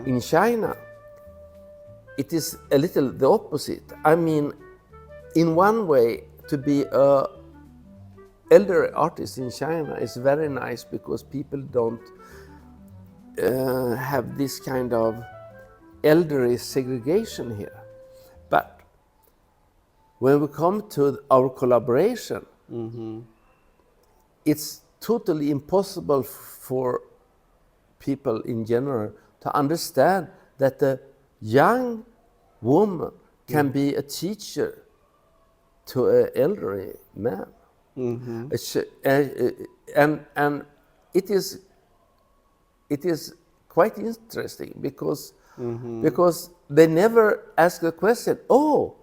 In China, it is a little the opposite. I mean, in one way, to be a elder artist in China is very nice because people don't have this kind of elderly segregation here. But when we come to our collaboration, it's totally impossible for people in general to understand that a young woman can be a teacher to an elderly man. And it is quite interesting because they never ask the question, oh,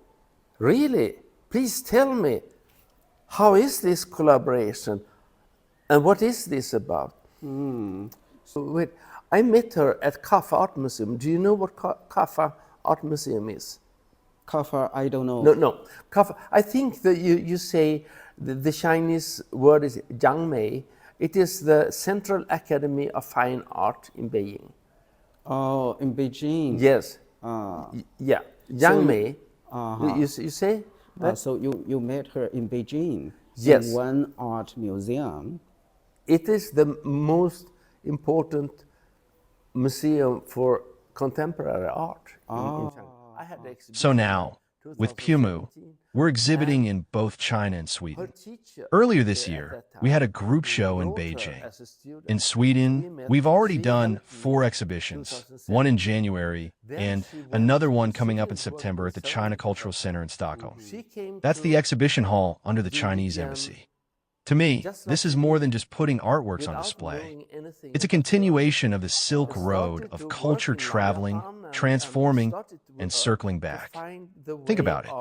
really? Please tell me, how is this collaboration and what is this about? So wait, I met her at Kaffa Art Museum. Do you know what Kaffa Art Museum is? Kaffa, I don't know. No. Kaffa, I think that you say the Chinese word is Jiangmei. It is the Central Academy of Fine Art in Beijing. Oh, in Beijing. Yes. Yeah, Jiangmei. You say that? So you met her in Beijing. Yes. In one art museum. It is the most important museum for contemporary art in China. I had the exhibition. So now, with Pumu, we're exhibiting in both China and Sweden. Earlier this year, we had a group show in Beijing. In Sweden, we've already done 4 exhibitions, one in January and another one coming up in September at the China Cultural Center in Stockholm. That's the exhibition hall under the Chinese embassy. To me, this is more than just putting artworks on display. It's a continuation of the Silk Road of culture traveling, transforming, and circling back. Think about it.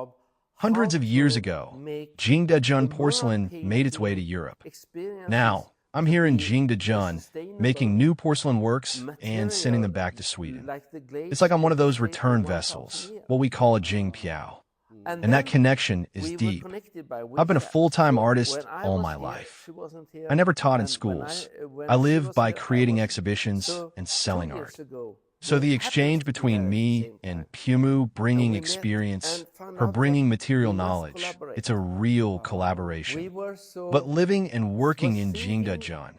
Hundreds of years ago, Jingdezhen porcelain made its way to Europe. Now, I'm here in Jingdezhen, making new porcelain works and sending them back to Sweden. It's like I'm one of those return vessels, what we call a Jingpiao. And that connection is deep. I've been a full-time artist all my life. I never taught in schools. I live by creating exhibitions and selling art. So the exchange between me and Pumu bringing experience, her bringing material knowledge, it's a real collaboration. But living and working in Jingdezhen,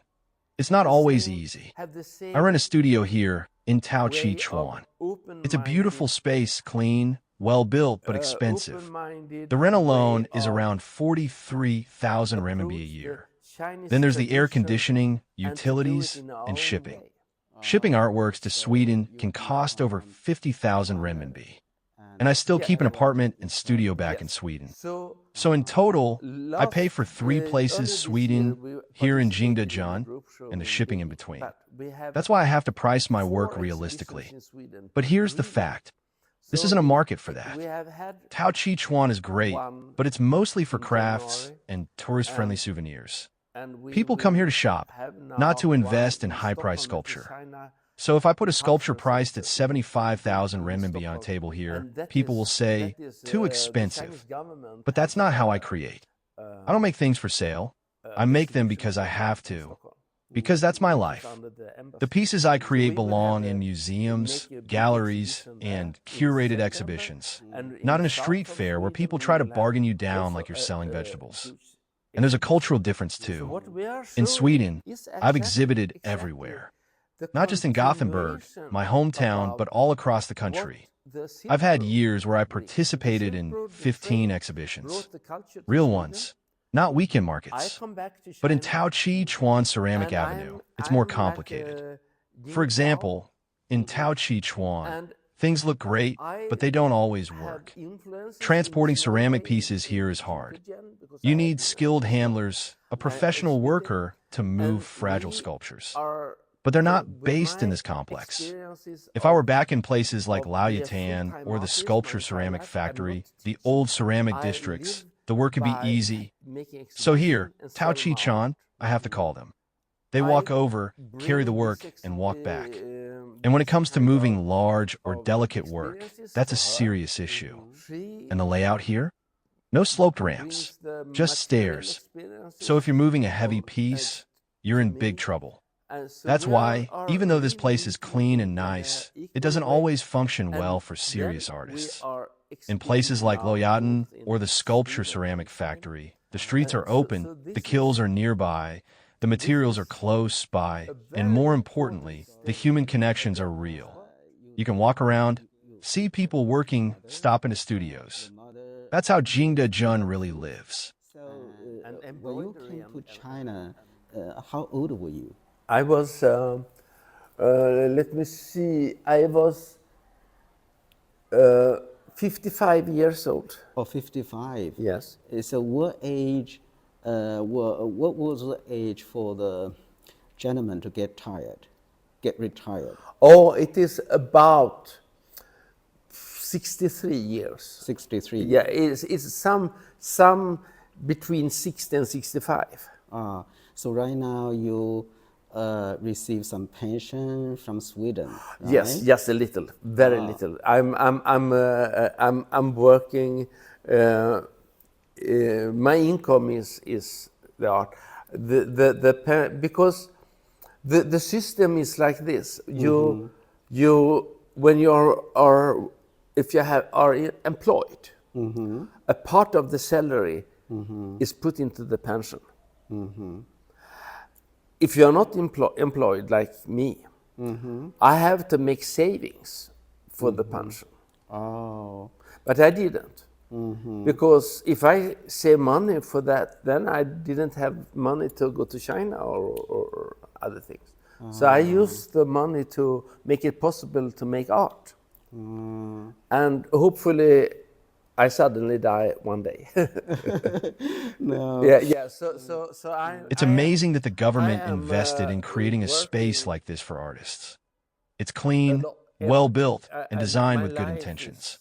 it's not always easy. I rent a studio here in Taoqichuan. It's a beautiful space, clean, well-built, but expensive. The rent alone is around 43,000 renminbi a year. Then there's the air conditioning, utilities, and shipping. Shipping artworks to Sweden can cost over 50,000 renminbi. And I still keep an apartment and studio back in Sweden. So in total, I pay for 3 places, Sweden, here in Jingdezhen, and the shipping in between. That's why I have to price my work realistically. But here's the fact. This isn't a market for that. Taoqichuan is great, but it's mostly for crafts and tourist-friendly souvenirs. People come here to shop, not to invest in high-priced sculpture. So if I put a sculpture priced at 75,000 renminbi on a table here, people will say, too expensive. But that's not how I create. I don't make things for sale. I make them because I have to. Because that's my life. The pieces I create belong in museums, galleries, and curated exhibitions, not in a street fair where people try to bargain you down like you're selling vegetables. And there's a cultural difference too. In Sweden, I've exhibited everywhere. Not just in Gothenburg, my hometown, but all across the country. I've had years where I participated in 15 exhibitions. Real ones. Not weekend markets. But in Taoqichuan Ceramic Avenue, it's more complicated. For example, in Taoqichuan, things look great, but they don't always work. Transporting ceramic pieces here is hard. You need skilled handlers, a professional worker to move fragile sculptures. But they're not based in this complex. If I were back in places like Laoyatan or the Sculpture Ceramic Factory, the old ceramic districts, the work could be easy. So here, Taoqichuan, I have to call them. They walk over, carry the work, and walk back. And when it comes to moving large or delicate work, that's a serious issue. And the layout here? No sloped ramps, just stairs. So if you're moving a heavy piece, you're in big trouble. That's why, even though this place is clean and nice, it doesn't always function well for serious artists. In places like Loyaten or the sculpture ceramic factory, the streets are open, the kilns are nearby, the materials are close by, and more importantly, the human connections are real. You can walk around, see people working, stop into studios. That's how Jingdezhen really lives. So, when you came to China, how old were you? I was, let me see, I was 55 years old. Oh, 55. Yes. So what age, what was the age for the gentleman to get retired? Oh, it is about 63 years. 63. Yeah, it's some between 60 and 65. So right now you receive some pension from Sweden, right? Yes, just a little, very little. I'm working. My income is the art. Because the system is like this. You when you are if you are employed, a part of the salary is put into the pension. If you are not employed like me, I have to make savings for the pension. Oh. But I didn't. Because if I save money for that, then I didn't have money to go to China or other things. So I used the money to make it possible to make art. And hopefully I suddenly die one day. No. Yeah. So It's amazing that the government invested in creating a space like this for artists. It's clean, well-built, and designed with good intentions.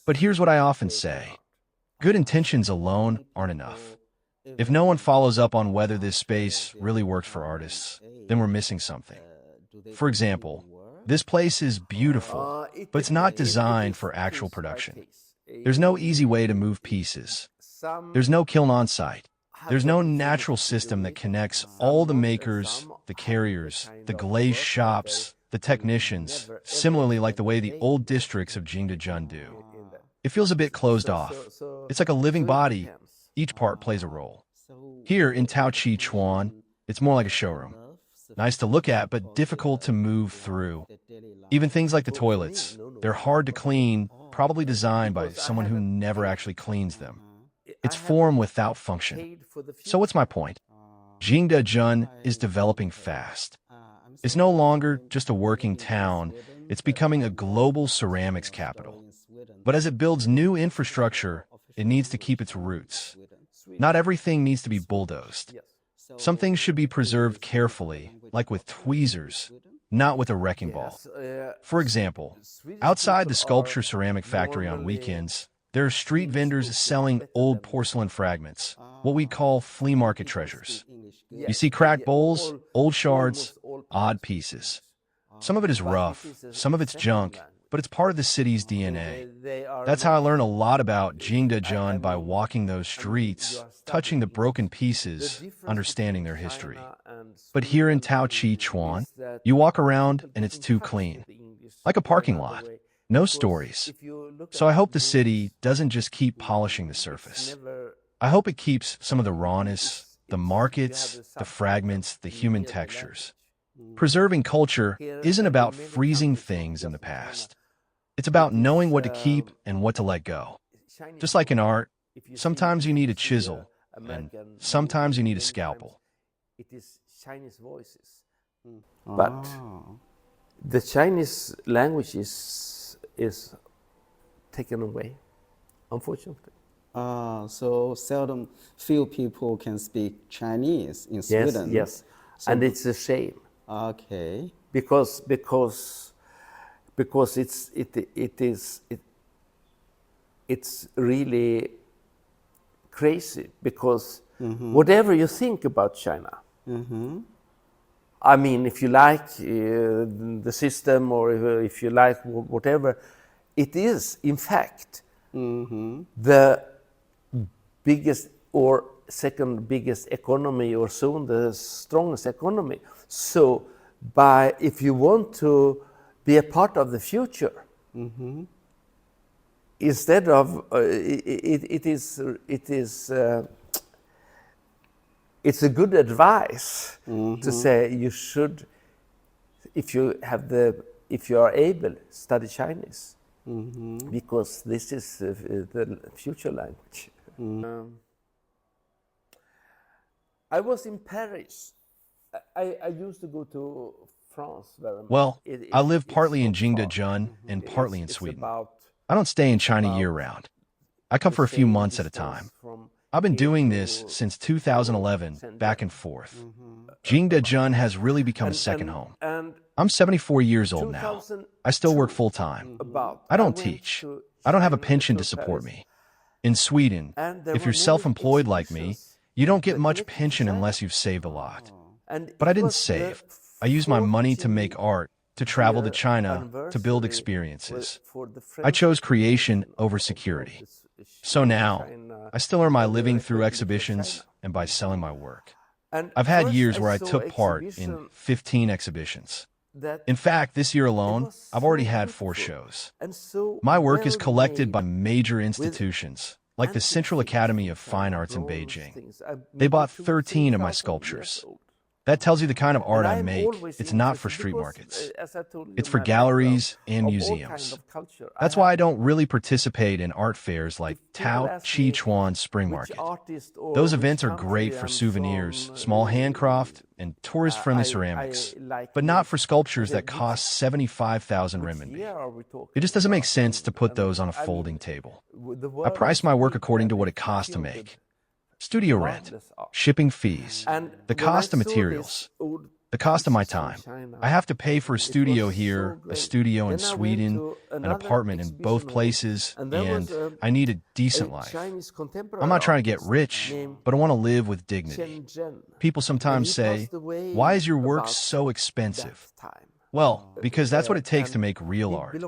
But here's what I often say. Good intentions alone aren't enough. If no one follows up on whether this space really works for artists, then we're missing something. For example, this place is beautiful, but it's not designed for actual production. There's no easy way to move pieces. There's no kiln on site. There's no natural system that connects all the makers, the carriers, the glaze shops, the technicians, similarly like the way the old districts of Jingdezhen do. It feels a bit closed off. It's like a living body. Each part plays a role. Here in Taoqi Chuan, it's more like a showroom. Nice to look at, but difficult to move through. Even things like the toilets, they're hard to clean, probably designed by someone who never actually cleans them. It's form without function. So what's my point? Jingdezhen is developing fast. It's no longer just a working town, it's becoming a global ceramics capital. But as it builds new infrastructure, it needs to keep its roots. Not everything needs to be bulldozed. Some things should be preserved carefully, like with tweezers, not with a wrecking ball. For example, outside the sculpture ceramic factory on weekends, there are street vendors selling old porcelain fragments, what we call flea market treasures. You see cracked bowls, old shards, odd pieces. Some of it is rough, some of it's junk, but it's part of the city's DNA. That's how I learn a lot about Jingdezhen, by walking those streets, touching the broken pieces, understanding their history. But here in Taoqi Chuan, you walk around and it's too clean. Like a parking lot. No stories. So I hope the city doesn't just keep polishing the surface. I hope it keeps some of the rawness, the markets, the fragments, the human textures. Preserving culture isn't about freezing things in the past. It's about knowing what to keep and what to let go. Just like in art, sometimes you need a chisel, and sometimes you need a scalpel. It is Chinese voices. But the Chinese language is taken away, unfortunately. So few people can speak Chinese in Sweden. Yes, so, and it's a shame. Okay. Because it's really crazy. Because whatever you think about China, I mean, if you like the system, or if you like whatever, it is in fact the biggest, or second biggest economy, or soon the strongest economy. So if you want to be a part of the future, instead of it's a good advice to say you should, if you are able, study Chinese, because this is the future language. I was in Paris. I used to go to France very much. Well, I live partly in Jingdezhen and partly in Sweden. I don't stay in China year-round. I come for a few months at a time. I've been doing this since 2011, back and forth. Jingdezhen has really become a second home. I'm 74 years old now. I still work full-time. I don't teach. I don't have a pension to support me. In Sweden, if you're self-employed like me, you don't get much pension unless you've saved a lot. But I didn't save. I used my money to make art, to travel to China, to build experiences. I chose creation over security. So now, I still earn my living through exhibitions and by selling my work. I've had years where I took part in 15 exhibitions. In fact, this year alone, I've already had 4 shows. My work is collected by major institutions, like the Central Academy of Fine Arts in Beijing. They bought 13 of my sculptures. That tells you the kind of art I make. It's not for street markets. It's for galleries and museums. That's why I don't really participate in art fairs like Tao Chi Chuan Spring Market. Those events are great for souvenirs, small handcraft, and tourist-friendly ceramics, but not for sculptures that cost 75,000 renminbi. It just doesn't make sense to put those on a folding table. I price my work according to what it costs to make. Studio rent, shipping fees, the cost of materials, the cost of my time. I have to pay for a studio here, a studio in Sweden, an apartment in both places, and I need a decent life. I'm not trying to get rich, but I want to live with dignity. People sometimes say, "Why is your work so expensive?" Well, because that's what it takes to make real art.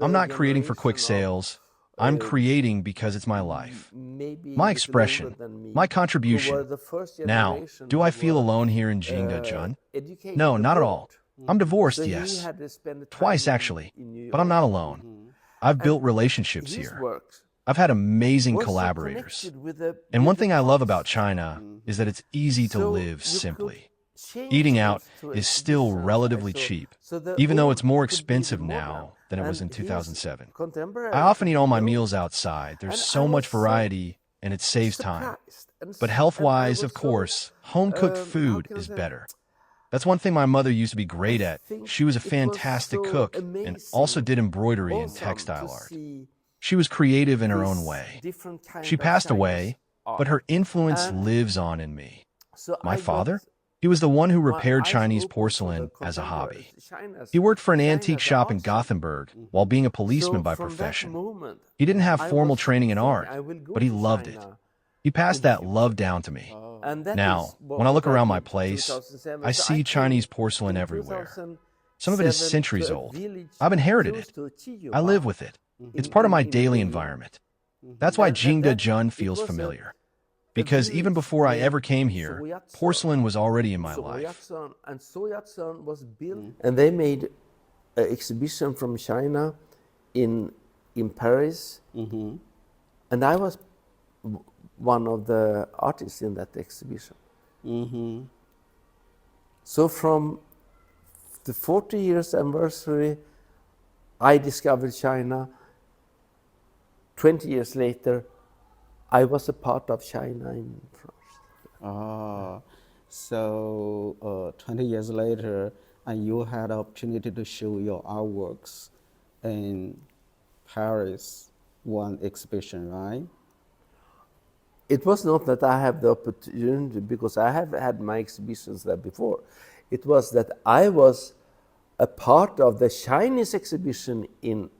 I'm not creating for quick sales. I'm creating because it's my life, my expression, my contribution. Now, do I feel alone here in Jingdezhen? No, not at all. I'm divorced, yes. Twice, actually. But I'm not alone. I've built relationships here. I've had amazing collaborators. And one thing I love about China is that it's easy to live simply. Eating out is still relatively cheap, even though it's more expensive now than it was in 2007. I often eat all my meals outside. There's so much variety, and it saves time. But health-wise, of course, home-cooked food is better. That's one thing my mother used to be great at. She was a fantastic cook and also did embroidery and textile art. She was creative in her own way. She passed away, but her influence lives on in me. My father? He was the one who repaired Chinese porcelain as a hobby. He worked for an antique shop in Gothenburg while being a policeman by profession. He didn't have formal training in art, but he loved it. He passed that love down to me. Now, when I look around my place, I see Chinese porcelain everywhere. Some of it is centuries old. I've inherited it. I live with it. It's part of my daily environment. That's why Jingdezhen feels familiar. Because even before I ever came here, porcelain was already in my life. And they made an exhibition from China in Paris. And I was one of the artists in that exhibition. So from the 40 years anniversary, I discovered China. 20 years later, I was a part of China in France. So 20 years later, and you had the opportunity to show your artworks in Paris, one exhibition, right? It was not that I have the opportunity, because I have had my exhibitions there before. It was that I was a part of the Chinese exhibition in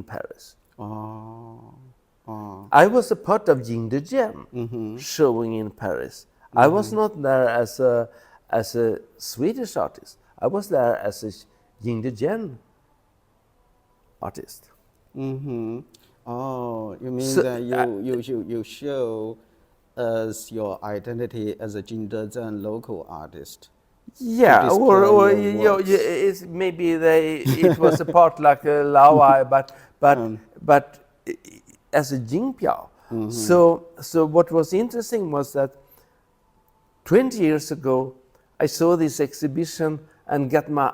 Paris. I was a part of Jingdezhen showing in Paris. I was not there as a Swedish artist. I was there as a Jingdezhen artist. Oh, you mean So, that you show us your identity as a Jingdezhen local artist. Yeah, display or your works. it's maybe it was a part like a Laowai, but as a Jingpiao. So what was interesting was that 20 years ago, I saw this exhibition and got my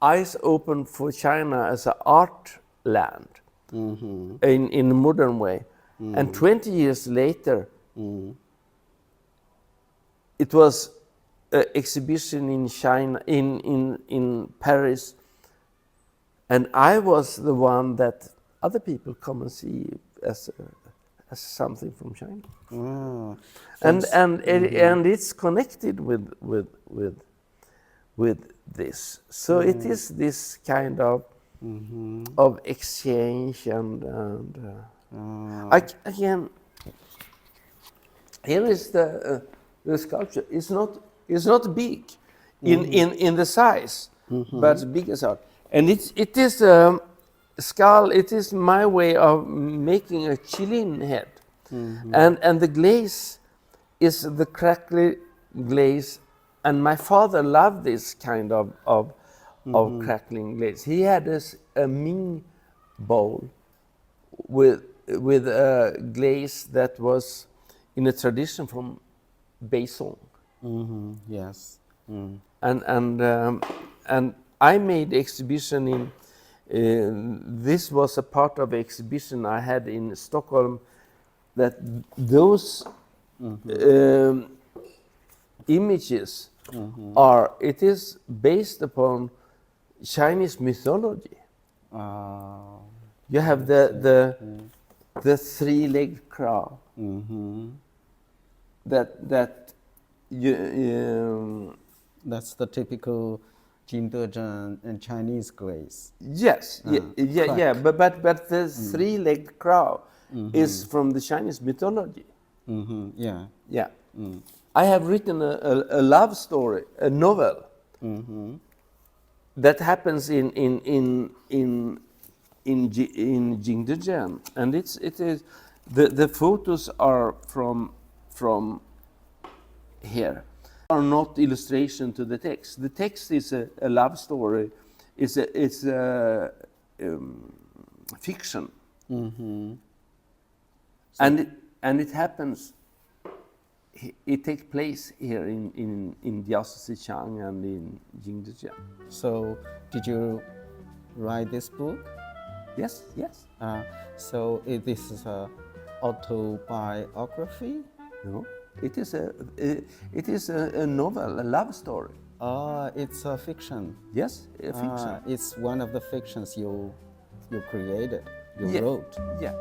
eyes open for China as an art land in a modern way. And 20 years later, it was an exhibition in China, in Paris, and I was the one that other people come and see as something from China. Wow. And it's connected with this. So it is this kind of exchange and again, here is the sculpture. It's not big in the size, but big as art. And it is a skull. It is my way of making a Chilean head, and the glaze is the crackly glaze. And my father loved this kind of crackling glaze. He had a Ming bowl with a glaze that was in a tradition from Beijing. Yes. And I made exhibition this was a part of exhibition I had in Stockholm, that those images it is based upon Chinese mythology. You have the three-legged crow that you that's the typical Jingdezhen and Chinese glaze. yes, yeah, but the three-legged crow is from the Chinese mythology. Yeah. Yeah. I have written a love story, a novel that happens in Jingdezhen, and it is the photos are from here. Are not illustration to the text. The text is a love story. It's a fiction, and it happens. It takes place here in Jiaozichang and in Jingdezhen. So, did you write this book? Yes. So, this is a autobiography? No, it is a novel, a love story. It's a fiction. Yes, a fiction. It's one of the fictions you created, you wrote. Yeah.